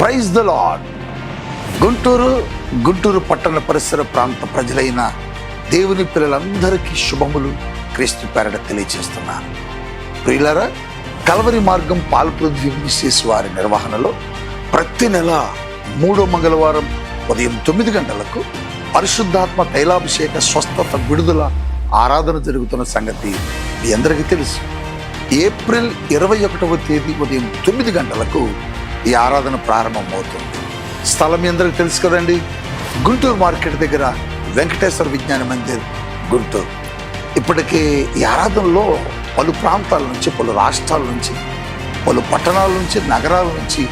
Praise the lord. Guntur పట్టణ పరిసర ప్రాంత ప్రజలైన దేవుని పిల్లలందరికీ శుభములు క్రీస్తు పేరట తెలియజేస్తున్నాను. ప్రియులారా, కల్వరి మార్గం పాల్పృథ్వీ మినిస్ట్రీస్ వారి నిర్వహణలో ప్రతి నెల 3వ మంగళవారం ఉదయం 9 గంటలకు పరిశుద్ధాత్మ తైలాభిషేక స్వస్థత విడుదల ఆరాధన జరుగుతున్న సంగతి మీ అందరికీ తెలుసు. ఏప్రిల్ 21వ తేదీ ఉదయం 9 గంటలకు ఈ ఆరాధన ప్రారంభమవుతుంది. స్థలం మీ అందరికీ తెలుసు కదండి, గుంటూరు మార్కెట్ దగ్గర వెంకటేశ్వర విజ్ఞాన మందిర్, గుంటూరు. ఇప్పటికే ఈ ఆరాధనలో పలు ప్రాంతాల నుంచి, పలు రాష్ట్రాల నుంచి, పలు పట్టణాల నుంచి, నగరాల నుంచి,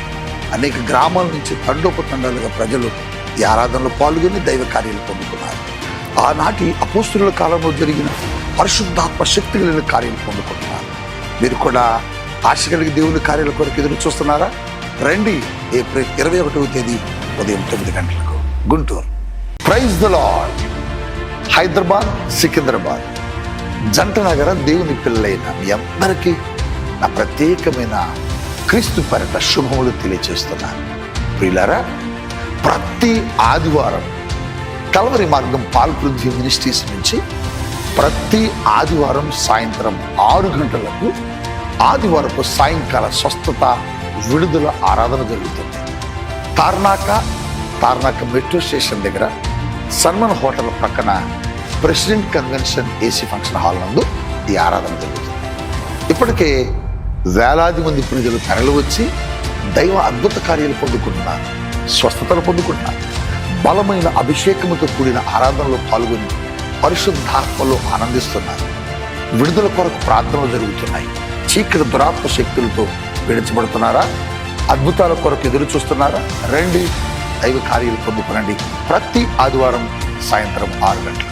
అనేక గ్రామాల నుంచి తండోపతండాలుగా ప్రజలు ఈ ఆరాధనలో పాల్గొని దైవ కార్యాలు పొందుకున్నారు. ఆనాటి అపోస్తుల కాలంలో జరిగిన పరిశుద్ధాత్మ శక్తి కలిగిన కార్యాలు పొందుకుంటున్నారు. మీరు కూడా ఆశ కలిగి దేవుని కార్యాల కొరకు ఎదురు చూస్తున్నారా? రండి, ఏప్రిల్ 21వ తేదీ ఉదయం 9 గంటలకు Guntur. Praise the lord. Hyderabad, Secunderabad జంట నగర దేవుని పిల్లలైన మీ అందరికీ నా ప్రత్యేకమైన క్రీస్తు పేరట శుభములు తెలియజేస్తున్నాను. ప్రియులారా, ప్రతి ఆదివారం కల్వరి మార్గం పాల్పృథ్వీ మినిస్ట్రీస్ నుంచి ప్రతి ఆదివారం సాయంత్రం 6 గంటలకు ఆదివారపు సాయంకాల స్వస్థత విడుదల ఆరాధన జరుగుతుంది. తార్నాక మెట్రో స్టేషన్ దగ్గర సన్మన్ హోటల్ ప్రక్కన president convention AC function hall నందు ఈ ఆరాధన జరుగుతుంది. ఇప్పటికే వేలాది మంది ప్రజలు తరలి వచ్చి దైవ అద్భుత కార్యాలు పొందుకుంటున్నారు, స్వస్థతలు పొందుకుంటున్నారు. బలమైన అభిషేకముతో కూడిన ఆరాధనలో పాల్గొని పరిశుద్ధాత్మలో ఆనందిస్తున్నారు. విడుదల కొరకు ప్రార్థనలు జరుగుతున్నాయి. చీకటి దురాత్మ శక్తులతో విడిచబడుతున్నారా? అద్భుతాల కొరకు ఎదురు చూస్తున్నారా? రండి, దైవ కార్యాలు పొందుకునండి. ప్రతి ఆదివారం సాయంత్రం 6 గంటలకు.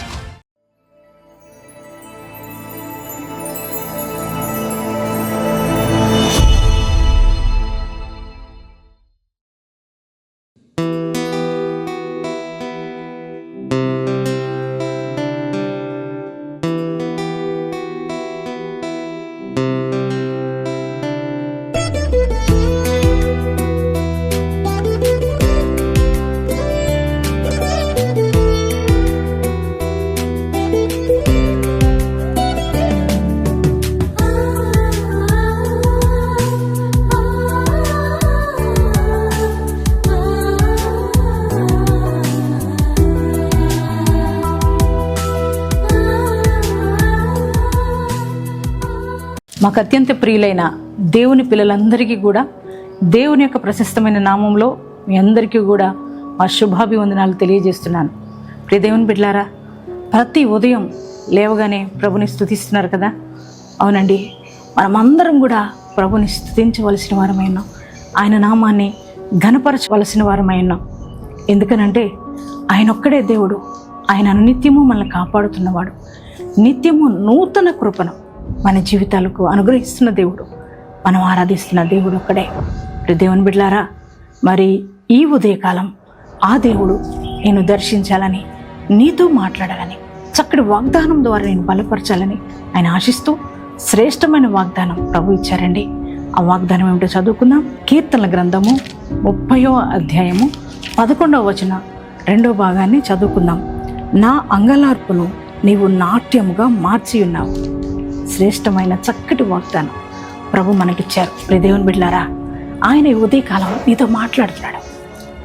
మాకు అత్యంత ప్రియులైన దేవుని పిల్లలందరికీ కూడా దేవుని యొక్క ప్రశస్తమైన నామంలో మీ అందరికీ కూడా మా శుభాభివందనాలు తెలియజేస్తున్నాను. ప్రియ దేవుని బిడ్డలారా, ప్రతి ఉదయం లేవగానే ప్రభుని స్తుతిస్తున్నారు కదా. అవునండి, మనమందరం కూడా ప్రభుని స్తుతించవలసిన వారమై ఉన్నాం. ఆయన నామాన్ని ఘనపరచవలసిన వారమై ఉన్నాం. ఎందుకనంటే ఆయన ఒక్కడే దేవుడు. ఆయన నిత్యము మనల్ని కాపాడుతున్నవాడు. నిత్యము నూతన కృపను మన జీవితాలకు అనుగ్రహిస్తున్న దేవుడు, మనం ఆరాధిస్తున్న దేవుడు ఒక్కడే. దేవుని బిడ్డలారా, మరి ఈ ఉదయకాలం ఆ దేవుడు నేను దర్శించాలని, నీతో మాట్లాడాలని, చక్కటి వాగ్దానం ద్వారా నేను బలపరచాలని ఆయన ఆశిస్తూ శ్రేష్టమైన వాగ్దానం ప్రభు ఇచ్చారండి. ఆ వాగ్దానం ఏమిటో చదువుకుందాం. కీర్తనల గ్రంథము 30వ అధ్యాయము 11వ వచనం 2వ భాగాన్ని చదువుకుందాం. నా అంగలార్పును నీవు నాట్యముగా మార్చి ఉన్నావు. శ్రేష్టమైన చక్కటి వాగ్దానం ప్రభు మనకిచ్చారు. దేవుని బిడ్డలారా, ఆయన ఉదయకాలం నీతో మాట్లాడుతున్నాడు.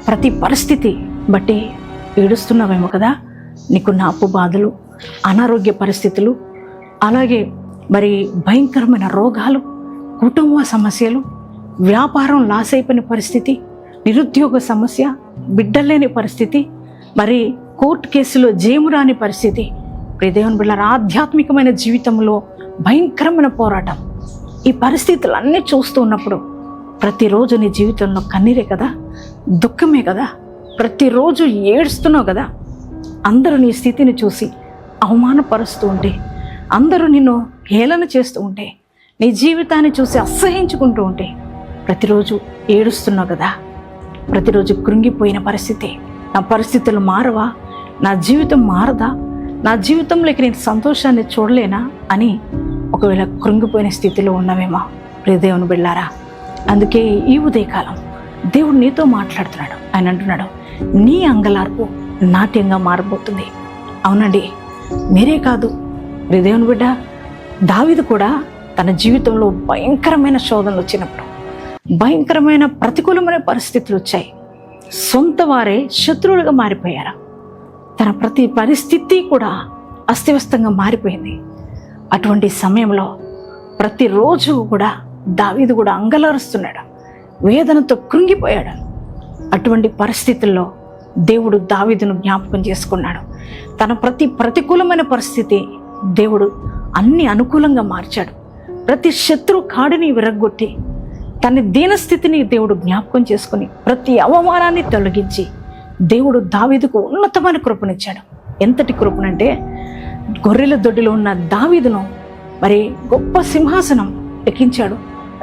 ప్రతి పరిస్థితి బట్టి ఏడుస్తున్నావేమో కదా. నీకున్న అప్పు బాధలు, అనారోగ్య పరిస్థితులు, అలాగే మరి భయంకరమైన రోగాలు, కుటుంబ సమస్యలు, వ్యాపారం లాస్ అయిపోయిన పరిస్థితి, నిరుద్యోగ సమస్య, బిడ్డలేని పరిస్థితి, మరి కోర్టు కేసులో జేమురాని పరిస్థితి. దేవుని బిడ్డలారా, ఆధ్యాత్మికమైన జీవితంలో భయంకరమైన పోరాటం. ఈ పరిస్థితులన్నీ చూస్తూ ఉన్నప్పుడు ప్రతిరోజు నీ జీవితంలో కన్నీరే కదా, దుఃఖమే కదా, ప్రతిరోజు ఏడుస్తున్నావు కదా. అందరూ నీ స్థితిని చూసి అవమానపరుస్తూ ఉంటే, అందరూ నిన్ను హేళన చేస్తూ ఉంటే, నీ జీవితాన్ని చూసి అసహించుకుంటూ ఉంటే ప్రతిరోజు ఏడుస్తున్నావు కదా. ప్రతిరోజు కృంగిపోయిన పరిస్థితి. నా పరిస్థితులు మారవా? నా జీవితం మారదా? నా జీవితంలోకి నేను సంతోషాన్ని చూడలేనా అని ఒకవేళ కృంగిపోయిన స్థితిలో ఉన్నావేమో ప్రియ దేవుని బిడ్డలారా. అందుకే ఈ ఉదయకాలం దేవుడు నీతో మాట్లాడుతున్నాడు. ఆయన అంటున్నాడు, నీ అంగలార్పు నాట్యంగా మారబోతుంది. అవునండి, మీరే కాదు, మీ దేవుని బిడ్డ దావీదు కూడా తన జీవితంలో భయంకరమైన శోధనలు వచ్చినప్పుడు, భయంకరమైన ప్రతికూలమైన పరిస్థితులు వచ్చాయి, సొంత వారే శత్రువులుగా మారిపోయారు. తన ప్రతి పరిస్థితి కూడా అస్తవ్యస్తంగా మారిపోయింది. అటువంటి సమయంలో ప్రతిరోజు కూడా దావీదు కూడా అంగలారుస్తున్నాడు, వేదనతో కృంగిపోయాడు. అటువంటి పరిస్థితుల్లో దేవుడు దావీదును జ్ఞాపకం చేసుకున్నాడు. తన ప్రతి ప్రతికూలమైన పరిస్థితి దేవుడు అన్ని అనుకూలంగా మార్చాడు. ప్రతి శత్రు కాడిని విరగ్గొట్టి తన దీనస్థితిని దేవుడు జ్ఞాపకం చేసుకుని ప్రతి అవమానాన్ని తొలగించి దేవుడు దావీదుకు ఉన్నతమైన కృపనిచ్చాడు. ఎంతటి కృపనంటే, గొర్రెల దొడ్డిలో ఉన్న దావీదును మరి గొప్ప సింహాసనం ఎక్కించాడు.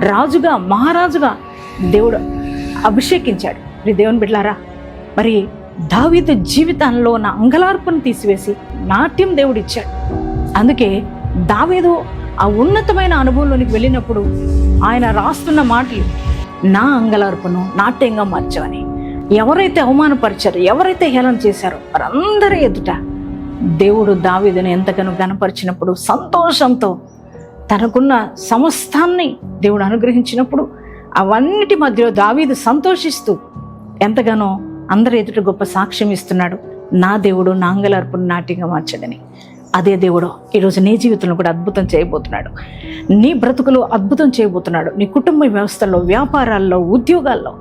రాజుగా, మహారాజుగా దేవుడు అభిషేకించాడు. దేవుని బిడ్డలారా, మరి దావీదు జీవితంలో ఉన్న అంగలార్పును తీసివేసి నాట్యం దేవుడు ఇచ్చాడు. అందుకే దావీదు ఆ ఉన్నతమైన అనుభవంలోనికి వెళ్ళినప్పుడు ఆయన రాస్తున్న మాటలు, నా అంగలార్పును నాట్యంగా మార్చావని. ఎవరైతే అవమానపరిచారో, ఎవరైతే హేళన చేశారో వారందరి ఎదుట దేవుడు దావీదుని ఎంతగానో గణపరిచినప్పుడు, సంతోషంతో తనకున్న సమస్తాన్ని దేవుడు అనుగ్రహించినప్పుడు, అవన్నిటి మధ్యలో దావీదు సంతోషిస్తూ ఎంతగానో అందరి ఎదుట గొప్ప సాక్ష్యం ఇస్తున్నాడు, నా దేవుడు నా అంగలార్పును నాట్యంగా మార్చాడని. అదే దేవుడు ఈరోజు నీ జీవితంలో కూడా అద్భుతం చేయబోతున్నాడు. నీ బ్రతుకులో అద్భుతం చేయబోతున్నాడు. నీ కుటుంబ వ్యవస్థల్లో, వ్యాపారాల్లో, ఉద్యోగాల్లో,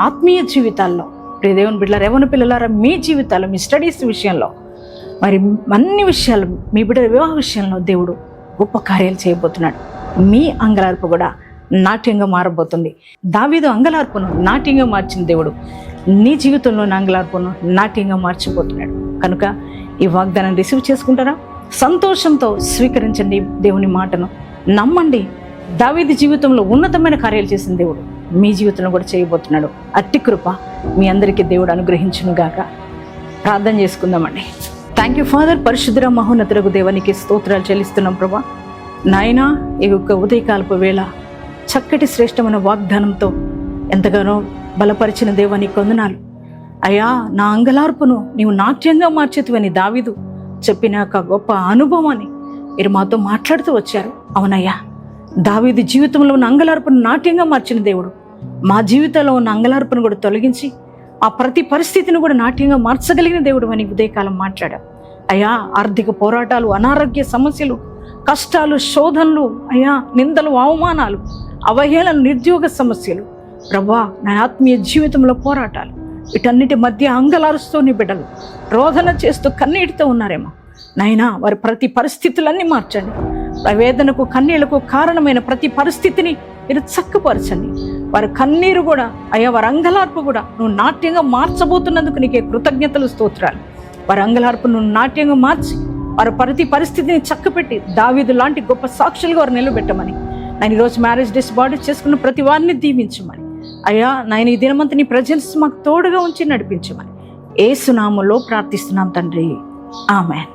ఆత్మీయ జీవితాల్లో, ప్రియ దేవుని బిడ్డలారా, యవ్వన పిల్లలారా, మీ జీవితాల్లో, మీ స్టడీస్ విషయంలో, మరి అన్ని విషయాలు, మీ బిడ్డల వివాహ విషయంలో దేవుడు గొప్ప కార్యాలు చేయబోతున్నాడు. మీ అంగలార్పు కూడా నాట్యంగా మారబోతుంది. దావీదు అంగలార్పును నాట్యంగా మార్చిన దేవుడు నీ జీవితంలో అంగలార్పును నాట్యంగా మార్చిపోతున్నాడు. కనుక ఈ వాగ్దానం రిసీవ్ చేసుకుంటారా? సంతోషంతో స్వీకరించండి దేవుని మాటను, నమ్మండి. దావీదు జీవితంలో ఉన్నతమైన కార్యాలు చేసిన దేవుడు మీ జీవితంలో కూడా చేయబోతున్నాడు. అట్టి కృప మీ అందరికీ దేవుడు అనుగ్రహించును గాక. ప్రార్థన చేసుకుందామండి. Thank you father. పరిశుద్ధ మహోన్నతులకు దేవానికి స్తోత్రాలు చెల్లిస్తున్నాం ప్రభా. నాయనా, ఈ యొక్క ఉదయకాలపు వేళ చక్కటి శ్రేష్టమైన వాగ్దానంతో ఎంతగానో బలపరిచిన దేవానికి వందనాలు. అయ్యా, నా అంగలార్పును నీవు నాట్యంగా మార్చేతివని దావీదు చెప్పిన ఒక గొప్ప అనుభవాన్ని మీరు మాతో మాట్లాడుతూ వచ్చారు. అవునయ్యా, దావీదు జీవితంలో ఉన్న అంగలార్పును నాట్యంగా మార్చిన దేవుడు మా జీవితంలో ఉన్న అంగలార్పును కూడా తొలగించి ఆ ప్రతి పరిస్థితిని కూడా నాట్యంగా మార్చగలిగిన దేవుడు అని ఉదయకాలం మాట్లాడారు. అయ్యా, ఆర్థిక పోరాటాలు, అనారోగ్య సమస్యలు, కష్టాలు, శోధనలు, అయ్యా నిందలు, అవమానాలు, అవహేళన, నిరుద్యోగ సమస్యలు, ప్రభా నా ఆత్మీయ జీవితంలో పోరాటాలు, వీటన్నిటి మధ్య అంగలారుస్తూ నీ బిడ్డలు రోదన చేస్తూ కన్నీటితో ఉన్నారేమో నాయనా, వారి ప్రతి పరిస్థితులన్నీ మార్చండి. వేదనకు, కన్నీళ్లకు కారణమైన ప్రతి పరిస్థితిని మీరు చక్కపరచండి. వారి కన్నీరు కూడా, అయ్యా వారి అంగలార్పు కూడా నువ్వు నాట్యంగా మార్చబోతున్నందుకు నీకే కృతజ్ఞతలు, స్తోత్రాలు. వారి అంగలార్పు నువ్వు నాట్యంగా మార్చి వారి ప్రతి పరిస్థితిని చక్కపెట్టి దావీదు లాంటి గొప్ప సాక్షులుగా వారు నిలబెట్టమని, నేను ఈరోజు మ్యారేజ్ డేస్ బాడీ చేసుకున్న ప్రతి వారిని దీవించమని, అయ్యా నాయన ఈ దినమంతా నీ ప్రజెన్స్ మాకు తోడుగా ఉంచి నడిపించమని యేసు నామములో ప్రార్థిస్తున్నాం తండ్రి. ఆమేన్.